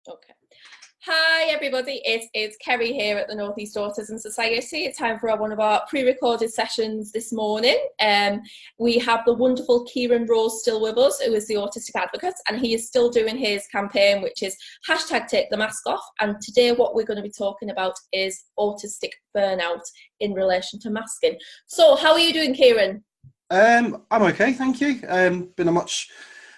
Okay. Hi everybody, it's Kerrie here at the North East Autism Society. It's time for one of our pre-recorded sessions this morning. We have the wonderful Kieran Rose still with us, who is the Autistic Advocate, and he is still doing his campaign, which is #TakeTheMaskOff. And today what we're going to be talking about is autistic burnout in relation to masking. So how are you doing, Kieran? I'm okay, thank you. Been a much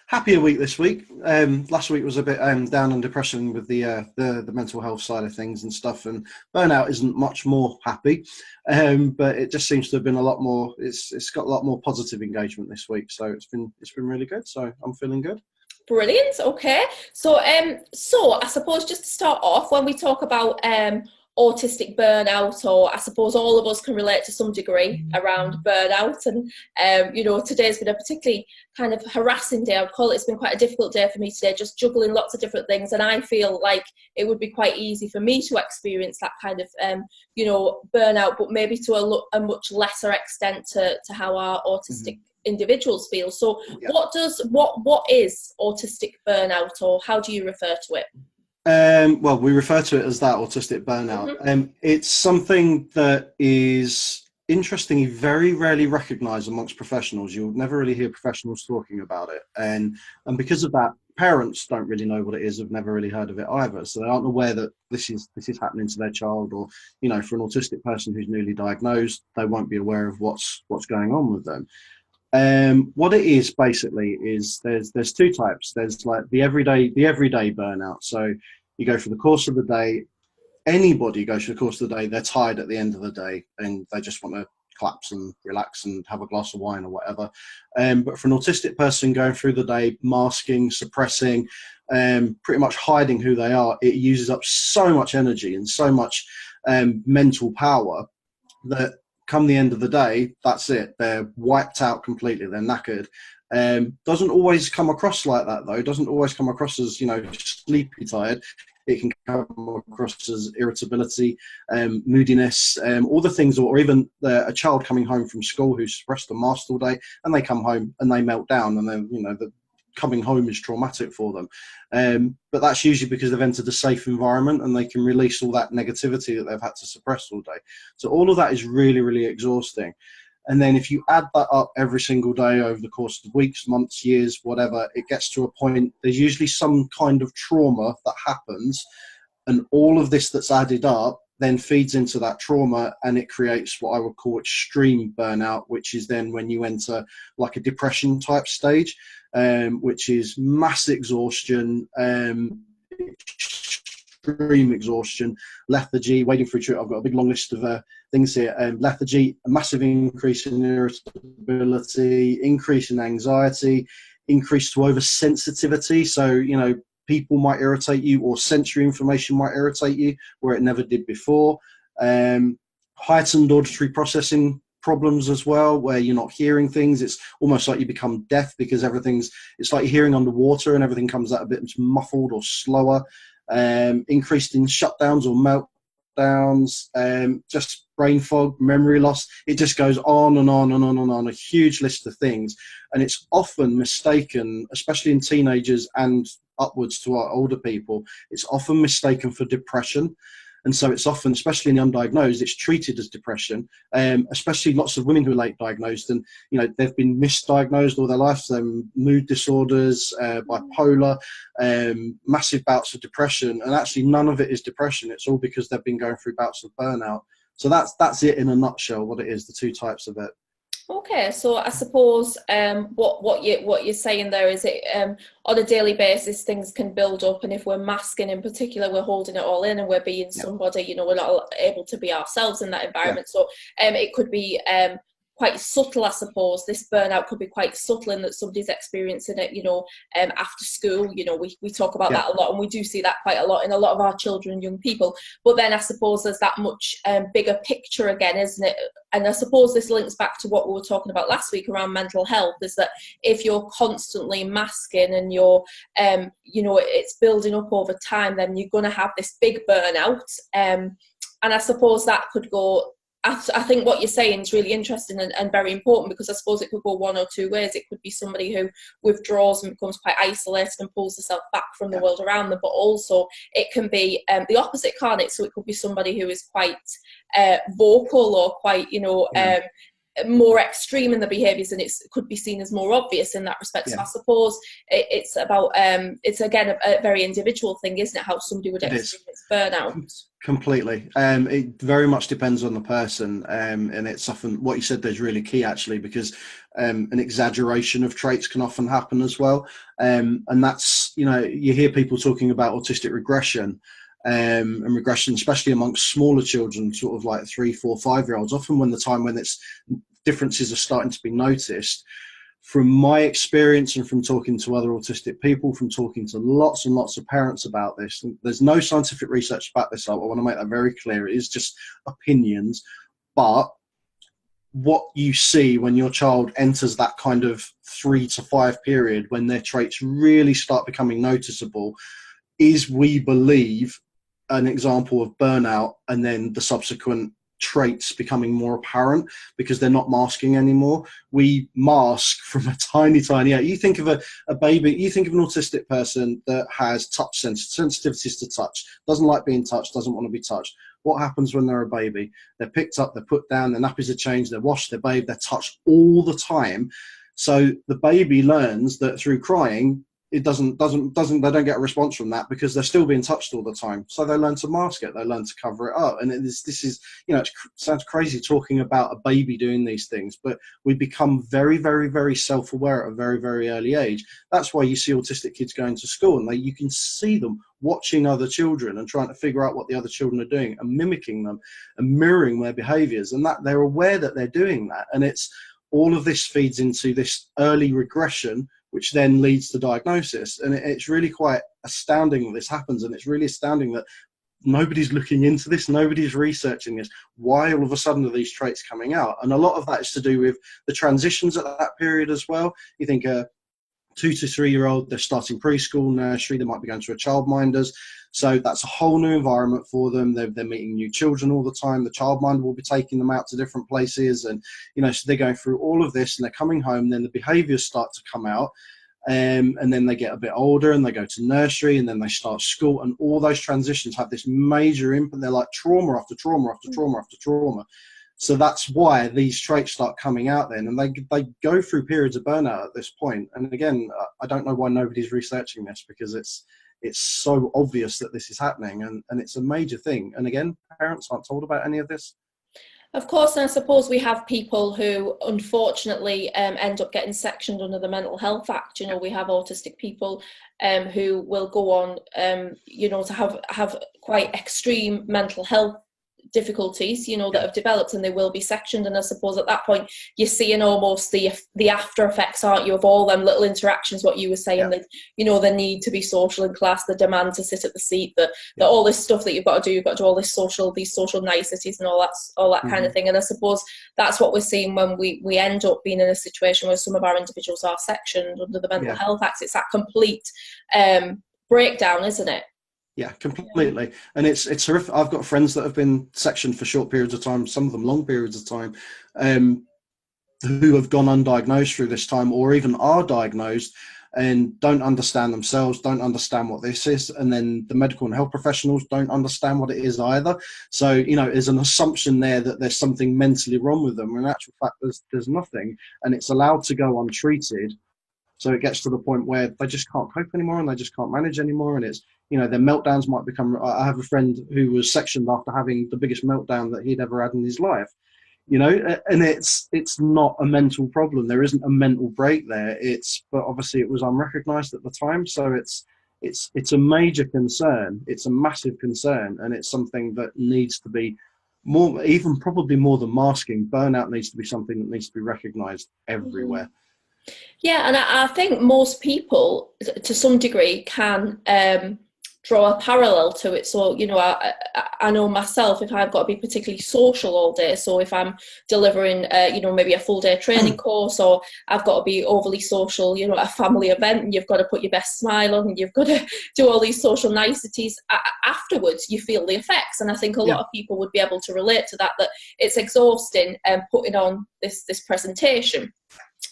happier week this week. Last week was a bit down and depressing with the mental health side of things and stuff, and burnout isn't much more happy. But it just seems to have been a lot more. It's got a lot more positive engagement this week, so it's been really good. So I'm feeling good. Brilliant. Okay. So I suppose just to start off, when we talk about autistic burnout, or I suppose all of us can relate to some degree around burnout, and today's been a particularly kind of harassing day. I would call it. It's been quite a difficult day for me today, just juggling lots of different things, and I feel like it would be quite easy for me to experience that kind of burnout, but maybe to a much lesser extent to how our autistic individuals feel. So Yeah. what is autistic burnout, or how do you refer to it? Well, we refer to it as that autistic burnout. It's something that is interestingly very rarely recognised amongst professionals. You'll never really hear professionals talking about it, and because of that, parents don't really know what it is. Have never really heard of it either, so they aren't aware that this is happening to their child. Or for an autistic person who's newly diagnosed, they won't be aware of what's going on with them. What it is basically is there's two types. There's like the everyday burnout. So you go through the course of the day. Anybody goes through the course of the day. They're tired at the end of the day, and they just want to collapse and relax and have a glass of wine or whatever. But for an autistic person going through the day, masking, suppressing, pretty much hiding who they are, it uses up so much energy and so much mental power that come the end of the day, that's it. They're wiped out completely. They're knackered. Doesn't always come across like that, though. Doesn't always come across as, sleepy tired. It can come across as irritability, moodiness, all the things, or even a child coming home from school who's suppressed and masked all day, and they come home and they melt down, and then, the coming home is traumatic for them. But that's usually because they've entered a safe environment and they can release all that negativity that they've had to suppress all day. So all of that is really, really exhausting. And then if you add that up every single day over the course of weeks, months, years, whatever, it gets to a point, there's usually some kind of trauma that happens, and all of this that's added up then feeds into that trauma, and it creates what I would call extreme burnout, which is then when you enter like a depression type stage, which is mass exhaustion, extreme exhaustion, lethargy, waiting for a treat. I've got a big long list of things here. Lethargy, a massive increase in irritability, increase in anxiety, increase to oversensitivity. So, people might irritate you, or sensory information might irritate you where it never did before. Heightened auditory processing problems as well, where you're not hearing things. It's almost like you become deaf because it's like you're hearing underwater and everything comes out a bit muffled or slower. Increased in shutdowns or meltdowns, just brain fog, memory loss. It just goes on and on and on and on, a huge list of things. And it's often mistaken, especially in teenagers and upwards to our older people, it's often mistaken for depression. And so it's often, especially in the undiagnosed, it's treated as depression, especially lots of women who are late diagnosed, and they've been misdiagnosed all their lives, mood disorders, bipolar, massive bouts of depression, and actually none of it is depression. It's all because they've been going through bouts of burnout. So that's it in a nutshell, what it is, the two types of it. Okay, so I suppose what you're saying there is it on a daily basis things can build up, and if we're masking in particular, we're holding it all in and we're being somebody, we're not able to be ourselves in that environment. So it could be quite subtle, I suppose. This burnout could be quite subtle in that somebody's experiencing it, after school. We talk about that a lot, and we do see that quite a lot in a lot of our children and young people. But then I suppose there's that much bigger picture again, isn't it? And I suppose this links back to what we were talking about last week around mental health, is that if you're constantly masking and you're, it's building up over time, then you're going to have this big burnout. And I suppose that could go I think what you're saying is really interesting and very important, because I suppose it could go one or two ways. It could be somebody who withdraws and becomes quite isolated and pulls herself back from the world around them, but also it can be the opposite, can't it? So it could be somebody who is quite vocal, or quite, more extreme in the behaviours, and it could be seen as more obvious in that respect. So I suppose it's about it's again a very individual thing, isn't it, how somebody would experience burnout. Completely. It very much depends on the person, and it's often what you said there's really key, actually, because an exaggeration of traits can often happen as well, and that's, you hear people talking about autistic regression, and regression, especially amongst smaller children, sort of like 3, 4, 5-year-olds, often when it's differences are starting to be noticed. From my experience and from talking to other autistic people, from talking to lots and lots of parents about this, there's no scientific research about this. I want to make that very clear. It is just opinions. But what you see when your child enters that kind of 3 to 5 period, when their traits really start becoming noticeable, is, we believe, an example of burnout, and then the subsequent traits becoming more apparent because they're not masking anymore. We mask from a tiny age. You think of a baby, you think of an autistic person that has touch sensitivities to touch, doesn't like being touched, doesn't want to be touched. What happens when they're a baby? They're picked up, they're put down, their nappies are changed, they're washed, they're bathed, they're touched all the time. So the baby learns that through crying, they don't get a response from that, because they're still being touched all the time. So they learn to mask it, they learn to cover it up. And this is, it sounds crazy talking about a baby doing these things, but we become very, very, very self-aware at a very, very early age. That's why you see autistic kids going to school, and you can see them watching other children and trying to figure out what the other children are doing and mimicking them and mirroring their behaviors, and that they're aware that they're doing that. And it's all of this feeds into this early regression, which then leads to diagnosis. And it's really quite astounding that this happens, and it's really astounding that nobody's looking into this, nobody's researching this. Why all of a sudden are these traits coming out? And a lot of that is to do with the transitions at that period as well. You think a 2 to 3-year-old, they're starting preschool, nursery, they might be going to a childminder's. So that's a whole new environment for them. They're meeting new children all the time. The childminder will be taking them out to different places. And, so they're going through all of this, and they're coming home, then the behaviors start to come out. And then they get a bit older, and they go to nursery, and then they start school, and all those transitions have this major impact. They're like trauma after trauma after trauma after trauma. So that's why these traits start coming out then, and they go through periods of burnout at this point. And again, I don't know why nobody's researching this, because it's so obvious that this is happening, and it's a major thing. And again, parents aren't told about any of this. Of course, and I suppose we have people who unfortunately end up getting sectioned under the Mental Health Act. We have autistic people who will go on, to have quite extreme mental health difficulties, that have developed, and they will be sectioned. And I suppose at that point you're seeing almost the after effects, aren't you, of all them little interactions, what you were saying, that the need to be social in class, the demand to sit at the seat, that all this stuff that you've got to do all these social niceties and all that kind of thing. And I suppose that's what we're seeing when we end up being in a situation where some of our individuals are sectioned under the Mental Health Act. It's that complete breakdown, isn't it? Yeah, completely. And it's horrific. I've got friends that have been sectioned for short periods of time, some of them long periods of time, who have gone undiagnosed through this time, or even are diagnosed and don't understand themselves, don't understand what this is. And then the medical and health professionals don't understand what it is either. So, there's an assumption there that there's something mentally wrong with them. In actual fact, there's nothing, and it's allowed to go untreated. So it gets to the point where they just can't cope anymore, and they just can't manage anymore. And it's, their meltdowns might become. I have a friend who was sectioned after having the biggest meltdown that he'd ever had in his life. And it's not a mental problem. There isn't a mental break there. But obviously it was unrecognised at the time. So it's a major concern. It's a massive concern, and it's something that needs to be more, even probably more than masking. Burnout needs to be something that needs to be recognised everywhere. Yeah, and I think most people, to some degree, can draw a parallel to it. So, you know, I know myself, if I've got to be particularly social all day, so if I'm delivering, you know, maybe a full day training course, or I've got to be overly social, you know, at a family event, and you've got to put your best smile on, and you've got to do all these social niceties, afterwards you feel the effects. And I think a lot of people would be able to relate to that it's exhausting putting on this presentation.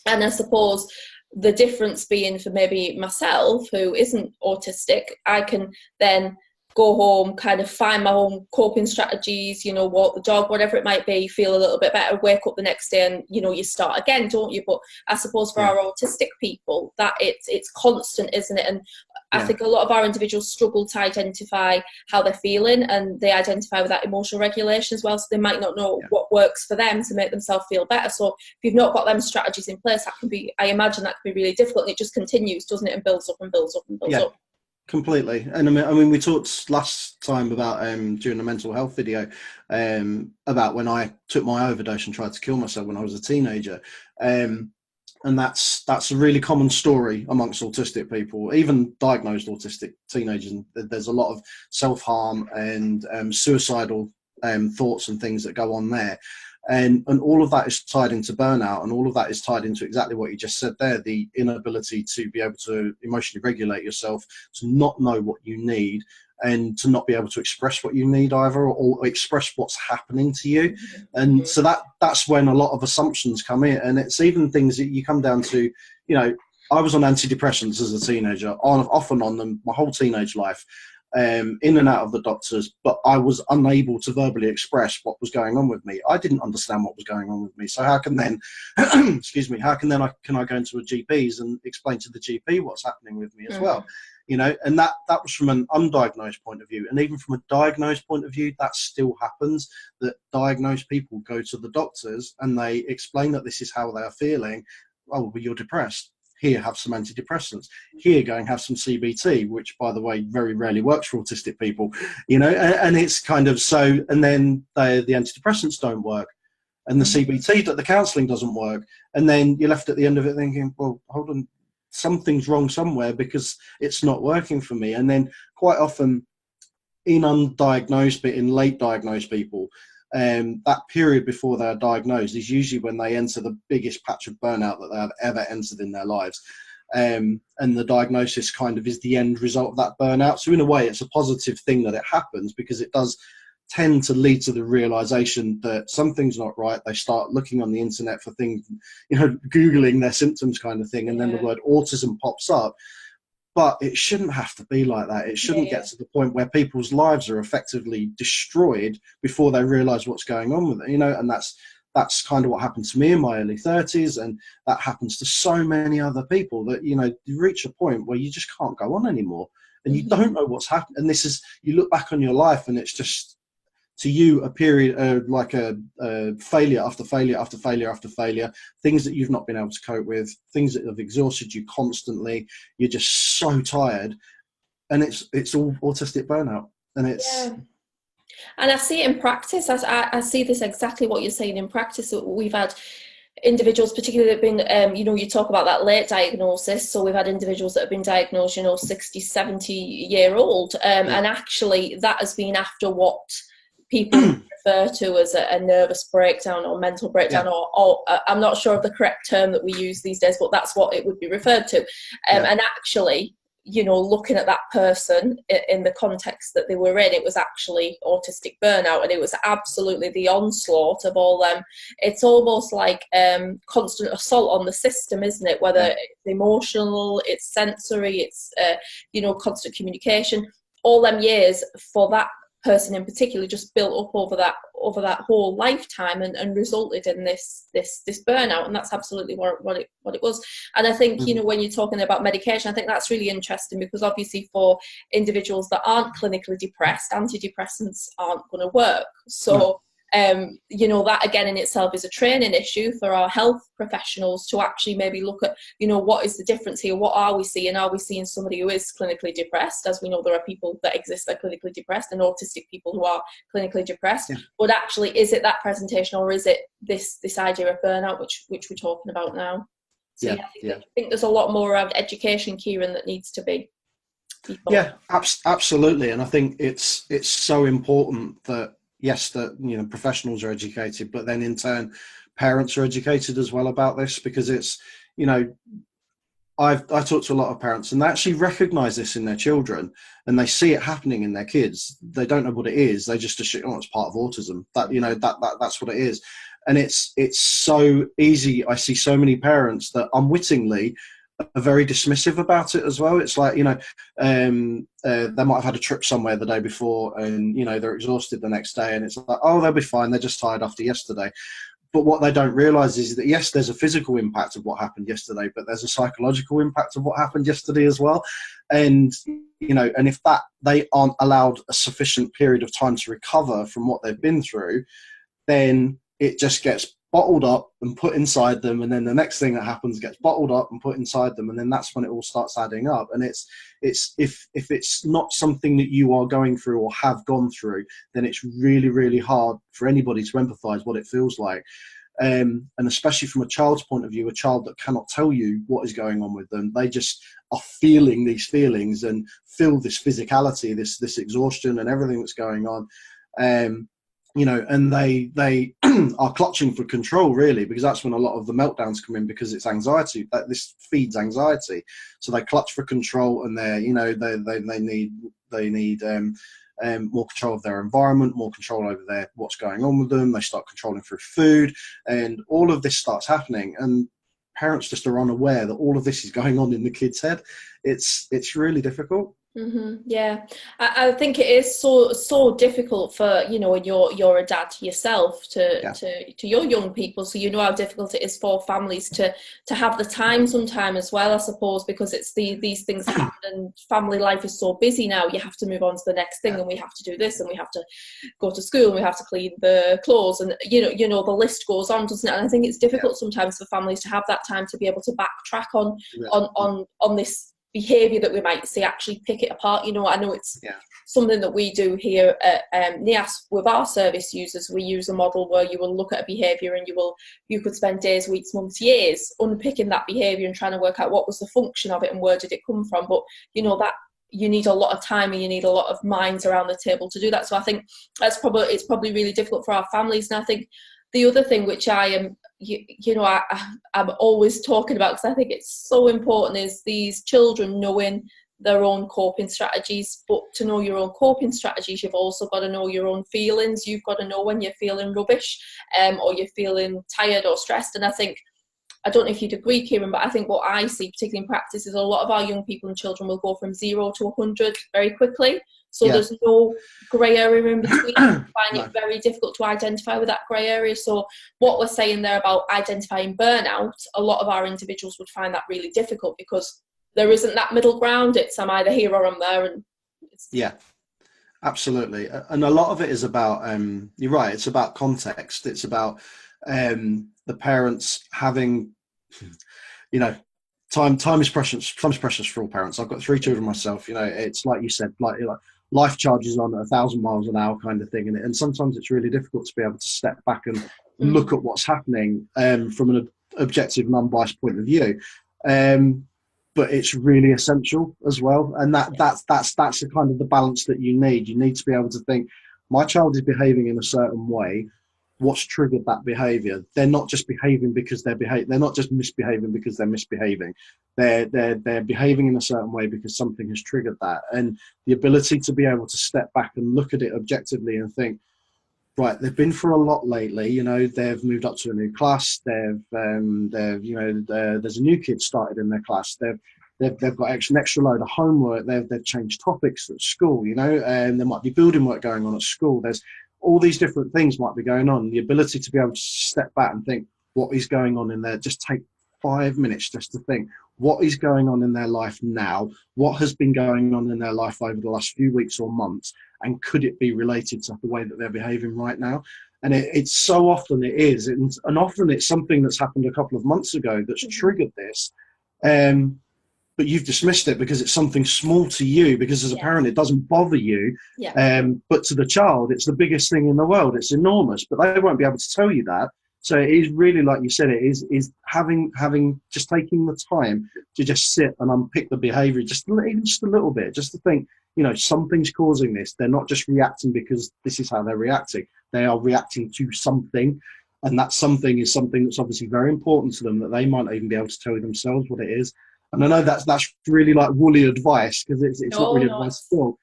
And I suppose the difference being for maybe myself, who isn't autistic, I can then go home, kind of find my own coping strategies, you know, walk the dog, whatever it might be, feel a little bit better, wake up the next day, and, you know, you start again, don't you? But I suppose for our autistic people, that it's constant, isn't it? And I think a lot of our individuals struggle to identify how they're feeling, and they identify with that emotional regulation as well, so they might not know what works for them to make themselves feel better. So if you've not got them strategies in place, that can be, I imagine that can be really difficult, and it just continues, doesn't it, and builds up and builds up and builds up. Completely. And I mean, we talked last time about during the mental health video about when I took my overdose and tried to kill myself when I was a teenager, and that's a really common story amongst autistic people, even diagnosed autistic teenagers. And there's a lot of self-harm and suicidal thoughts and things that go on there. And all of that is tied into burnout, and all of that is tied into exactly what you just said there, the inability to be able to emotionally regulate yourself, to not know what you need, and to not be able to express what you need either, or express what's happening to you. And so that's when a lot of assumptions come in. And it's even things that you come down to, you know, I was on antidepressants as a teenager, off and on them my whole teenage life. In and out of the doctors, but I was unable to verbally express what was going on with me. I didn't understand what was going on with me. So how can then, excuse me, how can then I go into a GP's and explain to the GP what's happening with me as well? You know, and that was from an undiagnosed point of view. And even from a diagnosed point of view, that still happens, that diagnosed people go to the doctors and they explain that this is how they are feeling. Oh, well, you're depressed. Here, have some antidepressants. Here, go and have some CBT, which, by the way, very rarely works for autistic people, you know, and it's kind of so, and then the antidepressants don't work, and the CBT, that the counselling doesn't work, and then you're left at the end of it thinking, well, hold on, something's wrong somewhere because it's not working for me. And then quite often in undiagnosed, but in late diagnosed people, that period before they're diagnosed is usually when they enter the biggest patch of burnout that they have ever entered in their lives. And the diagnosis kind of is the end result of that burnout. So in a way, it's a positive thing that it happens, because it does tend to lead to the realization that something's not right. They start looking on the internet for things, you know, Googling their symptoms kind of thing. And then the word autism pops up. But it shouldn't have to be like that. It shouldn't get to the point where people's lives are effectively destroyed before they realise what's going on with it, you know. And that's kind of what happened to me in my early 30s, and that happens to so many other people, that, you know, you reach a point where you just can't go on anymore, and you don't know what's happened. And this is, you look back on your life, and it's just, to you, a period like a failure after failure after failure after failure, things that you've not been able to cope with, things that have exhausted you constantly. You're just so tired, and it's all autistic burnout. And it's and I see it in practice. I see this exactly what you're saying in practice. We've had individuals, particularly that have been, you know, you talk about that late diagnosis. So we've had individuals that have been diagnosed, you know, 60, 70-year-old, and actually that has been after what people refer to as a nervous breakdown or mental breakdown, or I'm not sure of the correct term that we use these days, but that's what it would be referred to. And actually, you know, looking at that person in the context that they were in, it was actually autistic burnout, and it was absolutely the onslaught of all them. It's almost like constant assault on the system, isn't it? Whether it's emotional, it's sensory, it's you know, constant communication. All them years for that person in particular just built up over that whole lifetime, and resulted in this burnout. And that's absolutely what it was. And I think, you know, when you're talking about medication, I think that's really interesting, because obviously for individuals that aren't clinically depressed, antidepressants aren't going to work. So you know, that again in itself is a training issue for our health professionals to actually maybe look at, you know, what is the difference here? What are we seeing? Are we seeing somebody who is clinically depressed? As we know, there are people that exist that are clinically depressed, and autistic people who are clinically depressed. But actually, is it that presentation, or is it this idea of burnout, which we're talking about now? So I think there's a lot more around education, Kieran, that needs to be people. Yeah, absolutely. And I think it's so important that, yes, that, you know, professionals are educated, but then in turn parents are educated as well about this, because it's, you know, I talk to a lot of parents and they actually recognize this in their children, and they see it happening in their kids. They don't know what it is. They just assume, oh, it's part of autism. That, you know, that's what it is. And it's so easy. I see so many parents that unwittingly are very dismissive about it as well. It's like, you know, they might have had a trip somewhere the day before, and, you know, they're exhausted the next day, and it's like, oh, they'll be fine. They're just tired after yesterday. But what they don't realise is that, yes, there's a physical impact of what happened yesterday, but there's a psychological impact of what happened yesterday as well. And, you know, and if that they aren't allowed a sufficient period of time to recover from what they've been through, then it just gets bottled up and put inside them. And then the next thing that happens gets bottled up and put inside them. And then that's when it all starts adding up. And it's if it's not something that you are going through or have gone through, then it's really, really hard for anybody to empathise what it feels like. And especially from a child's point of view, a child that cannot tell you what is going on with them, they just are feeling these feelings and feel this physicality, this exhaustion and everything that's going on. You know, and they are clutching for control, really, because that's when a lot of the meltdowns come in, because it's anxiety. That this feeds anxiety, so they clutch for control, and they're, you know, they need more control of their environment, more control over what's going on with them. They start controlling through food, and all of this starts happening, and parents just are unaware that all of this is going on in the kid's head. It's really difficult. Yeah, I think it is so difficult for, you know, you're a dad yourself to your young people, so you know how difficult it is for families to have the time sometime as well, I suppose, because it's these things happen and family life is so busy now. You have to move on to the next thing, and we have to do this, and we have to go to school, and we have to clean the clothes, and you know the list goes on, doesn't it? And I think it's difficult sometimes for families to have that time to be able to backtrack on this behaviour that we might see, actually pick it apart. You know, I know it's something that we do here at NIAS with our service users. We use a model where you will look at a behaviour, and you could spend days, weeks, months, years unpicking that behaviour and trying to work out what was the function of it and where did it come from. But you know that you need a lot of time, and you need a lot of minds around the table to do that. So I think it's probably really difficult for our families. And I think the other thing which I am, I'm always talking about, because I think it's so important, is these children knowing their own coping strategies. But to know your own coping strategies, you've also got to know your own feelings. You've got to know when you're feeling rubbish, or you're feeling tired or stressed. And I think, I don't know if you'd agree, Kieran, but I think what I see, particularly in practice, is a lot of our young people and children will go from 0 to 100 very quickly. So there's no grey area in between. I find it very difficult to identify with that grey area. So what we're saying there about identifying burnout, a lot of our individuals would find that really difficult, because there isn't that middle ground. It's I'm either here or I'm there. And absolutely. And a lot of it is about, you're right, it's about context. It's about the parents having, you know, time is precious. Time's precious for all parents. I've got 3 children myself. You know, it's like you said, like life charges on at 1,000 miles an hour kind of thing, and sometimes it's really difficult to be able to step back and look at what's happening from an objective, non-biased point of view. But it's really essential as well, and that's the kind of the balance that you need. You need to be able to think, my child is behaving in a certain way. What's triggered that behaviour? They're not just behaving because they're not just misbehaving because they're misbehaving. They're behaving in a certain way because something has triggered that. And the ability to be able to step back and look at it objectively and think, right, they've been through a lot lately. You know, they've moved up to a new class. There's a new kid started in their class. They've got an extra load of homework. They've changed topics at school. You know, and there might be building work going on at school. There's all these different things might be going on. The ability to be able to step back and think, what is going on in there? Just take 5 minutes just to think, what is going on in their life now? What has been going on in their life over the last few weeks or months? And could it be related to the way that they're behaving right now? And it's so often it is. And often it's something that's happened a couple of months ago that's triggered this. But you've dismissed it because it's something small to you, because as a parent, it doesn't bother you. But to the child, it's the biggest thing in the world. It's enormous, but they won't be able to tell you that So it is really, like you said, it is having just taking the time to just sit and unpick the behaviour, even just a little bit, just to think, something's causing this. They're not just reacting because this is how they're reacting. They are reacting to something, and that something is something that's obviously very important to them that they might not even be able to tell you themselves what it is. And I know that's really like woolly advice, because it's not really advice at all.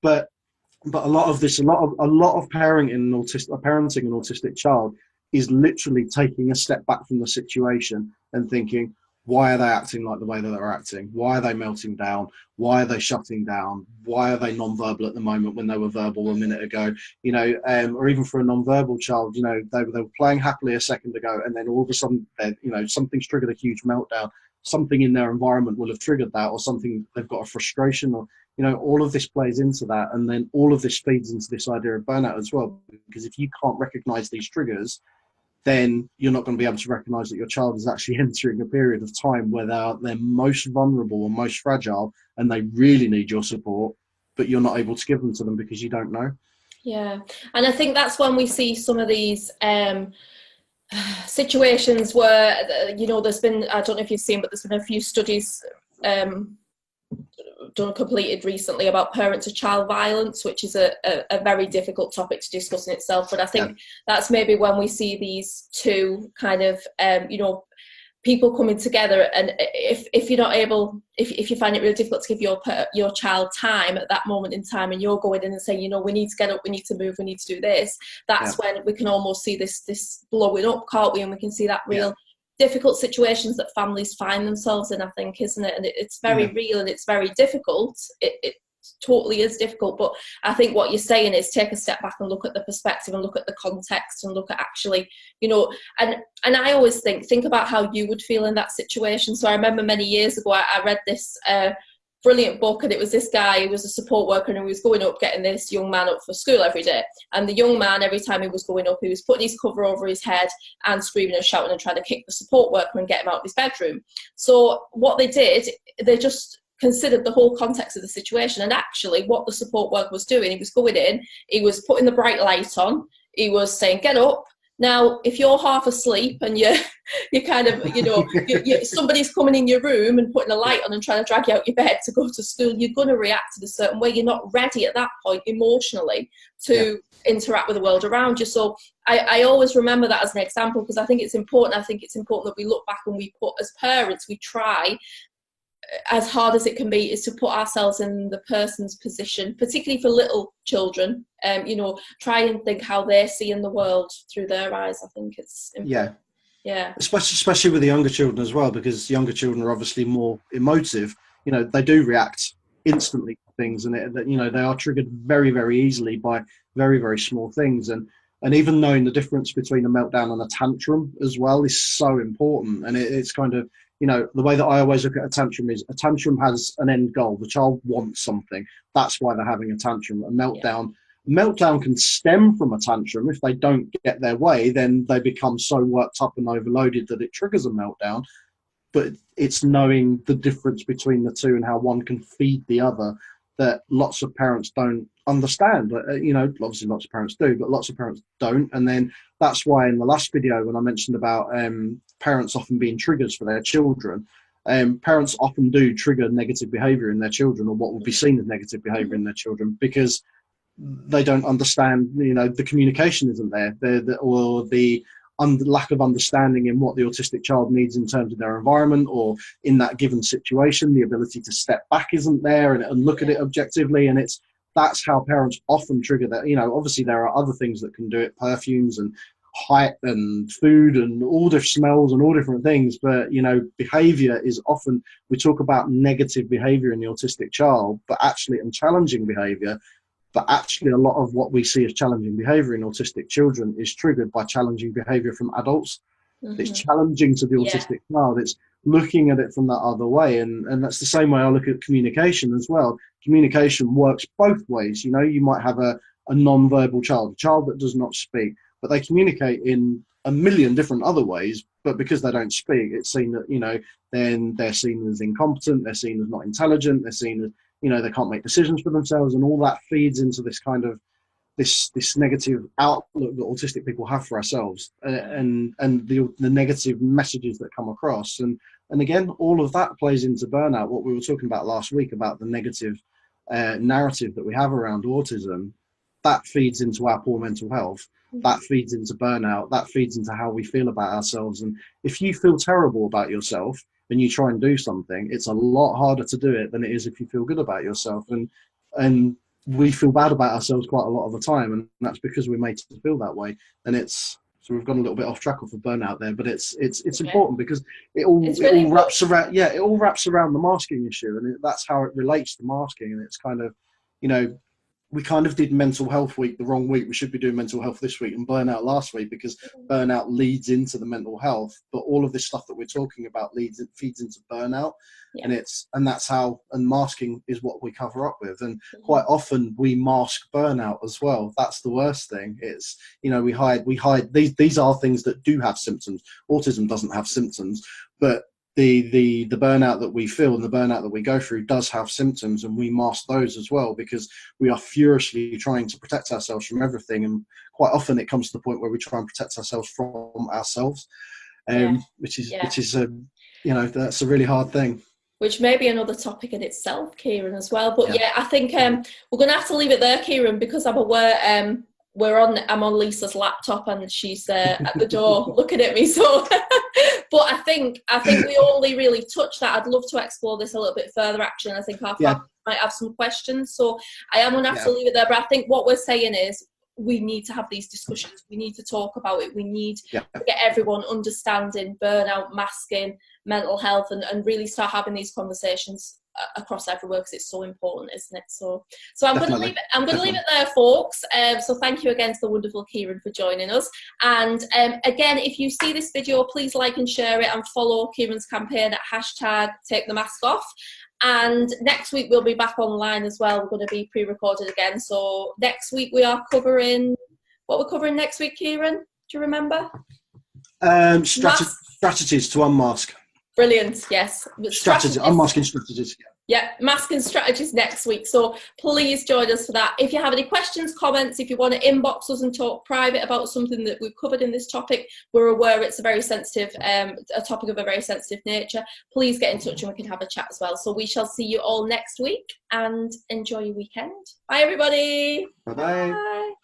but a lot of this, a lot of parenting an autistic child is literally taking a step back from the situation and thinking, why are they acting like the way that they're acting? Why are they melting down? Why are they shutting down? Why are they non-verbal at the moment when they were verbal a minute ago? Or even for a non-verbal child, they were playing happily a second ago, and then all of a sudden, something's triggered a huge meltdown. Something in their environment will have triggered that, or something, they've got a frustration, or all of this plays into that, and then all of this feeds into this idea of burnout as well. Because if you can't recognize these triggers, then you're not going to be able to recognize that your child is actually entering a period of time where they're most vulnerable and most fragile, and they really need your support, but you're not able to give them to them because you don't know. Yeah, and I think that's when we see some of these situations where, there's been, I don't know if you've seen, but there's been a few studies completed recently about parent to child violence, which is a very difficult topic to discuss in itself. But I think that's maybe when we see these two kind of people coming together, and if you're not able, if you find it really difficult to give your child time at that moment in time, and you're going in and saying, we need to get up, we need to move, we need to do this, that's when we can almost see this blowing up, can't we? And we can see that real difficult situations that families find themselves in, I think, isn't it? And it's very real, and it's very difficult. It totally is difficult, but I think what you're saying is take a step back and look at the perspective and look at the context and look at actually, and I always think about how you would feel in that situation. So I remember many years ago, I read this brilliant book, and it was this guy who was a support worker, and he was going up getting this young man up for school every day, and the young man, every time he was going up, he was putting his cover over his head and screaming and shouting and trying to kick the support worker and get him out of his bedroom. So what they did, they just considered the whole context of the situation, and actually what the support worker was doing, he was going in, he was putting the bright light on, he was saying, get up. Now, if you're half asleep and you kind of, somebody's coming in your room and putting a light on and trying to drag you out your bed to go to school, you're going to react in a certain way. You're not ready at that point emotionally to interact with the world around you. So I always remember that as an example, because I think it's important. I think it's important that we look back and we put, as parents, we try as hard as it can be, is to put ourselves in the person's position, particularly for little children. Try and think how they're seeing the world through their eyes. I think it's important. Especially with the younger children as well, because younger children are obviously more emotive. They do react instantly to things, and they are triggered very, very easily by very, very small things. And even knowing the difference between a meltdown and a tantrum as well is so important. And it's kind of, the way that I always look at a tantrum is, a tantrum has an end goal. The child wants something. That's why they're having a tantrum. A meltdown can stem from a tantrum. If they don't get their way, then they become so worked up and overloaded that it triggers a meltdown. But it's knowing the difference between the two and how one can feed the other that lots of parents don't understand. Obviously lots of parents do, but lots of parents don't. And then that's why in the last video, when I mentioned about parents often being triggers for their children, parents often do trigger negative behavior in their children, or what would be seen as negative behavior in their children, because they don't understand, the communication isn't there, or the lack of understanding in what the autistic child needs in terms of their environment or in that given situation. The ability to step back isn't there and look at it objectively, and that's how parents often trigger that. Obviously there are other things that can do it, perfumes and height and food and all different smells and all different things, but behavior is often, we talk about negative behavior in the autistic child, but actually, and challenging behavior, but actually a lot of what we see as challenging behavior in autistic children is triggered by challenging behavior from adults. It's challenging to the autistic child. It's looking at it from that other way. And that's the same way I look at communication as well. Communication works both ways. You might have a non-verbal child, a child that does not speak, but they communicate in a million different other ways. But because they don't speak, it's seen that, then they're seen as incompetent, they're seen as not intelligent, they're seen as, they can't make decisions for themselves, and all that feeds into this kind of this negative outlook that autistic people have for ourselves, and the negative messages that come across, and again, all of that plays into burnout. What we were talking about last week about the negative narrative that we have around autism, that feeds into our poor mental health, that feeds into burnout, that feeds into how we feel about ourselves. And if you feel terrible about yourself and you try and do something, it's a lot harder to do it than it is if you feel good about yourself. And we feel bad about ourselves quite a lot of the time, and that's because we're made to feel that way. And it's, so we've gone a little bit off track of the burnout there, but it's important because it all wraps around, it all wraps around the masking issue, and that's how it relates to masking. And it's kind of, you know, we kind of did mental health week the wrong week. We should be doing mental health this week and burnout last week, because burnout leads into the mental health. But all of this stuff that we're talking about feeds into burnout, and that's how, and masking is what we cover up with. And quite often we mask burnout as well. That's the worst thing. It's, you know, we hide these are things that do have symptoms. Autism doesn't have symptoms, but the burnout that we feel and the burnout that we go through does have symptoms, and we mask those as well because we are furiously trying to protect ourselves from everything. And quite often it comes to the point where we try and protect ourselves from ourselves, which is you know, that's a really hard thing. Which may be another topic in itself, Kieran, as well. But I think we're going to have to leave it there, Kieran, because I'm aware I'm on Lisa's laptop and she's at the door looking at me. So, but I think we only really touched that. I'd love to explore this a little bit further, actually. And I think our family might have some questions. So I am going to have to leave it there. But I think what we're saying is we need to have these discussions. We need to talk about it. We need to get everyone understanding burnout, masking, mental health, and really start having these conversations across everywhere, because it's so important, isn't it? So I'm going to leave it there, folks. So thank you again to the wonderful Kieran for joining us. And again, if you see this video, please like and share it, and follow Kieran's campaign at #TakeTheMaskOff. And next week we'll be back online as well. We're going to be pre-recorded again. So next week we are covering, what we're covering next week, Kieran? Do you remember? Strategies to unmask. Brilliant, yes. Unmasking strategies. Yeah, masking strategies next week. So please join us for that. If you have any questions, comments, if you want to inbox us and talk private about something that we've covered in this topic, we're aware it's a very sensitive, a topic of a very sensitive nature. Please get in touch and we can have a chat as well. So we shall see you all next week, and enjoy your weekend. Bye, everybody. Bye-bye. Bye.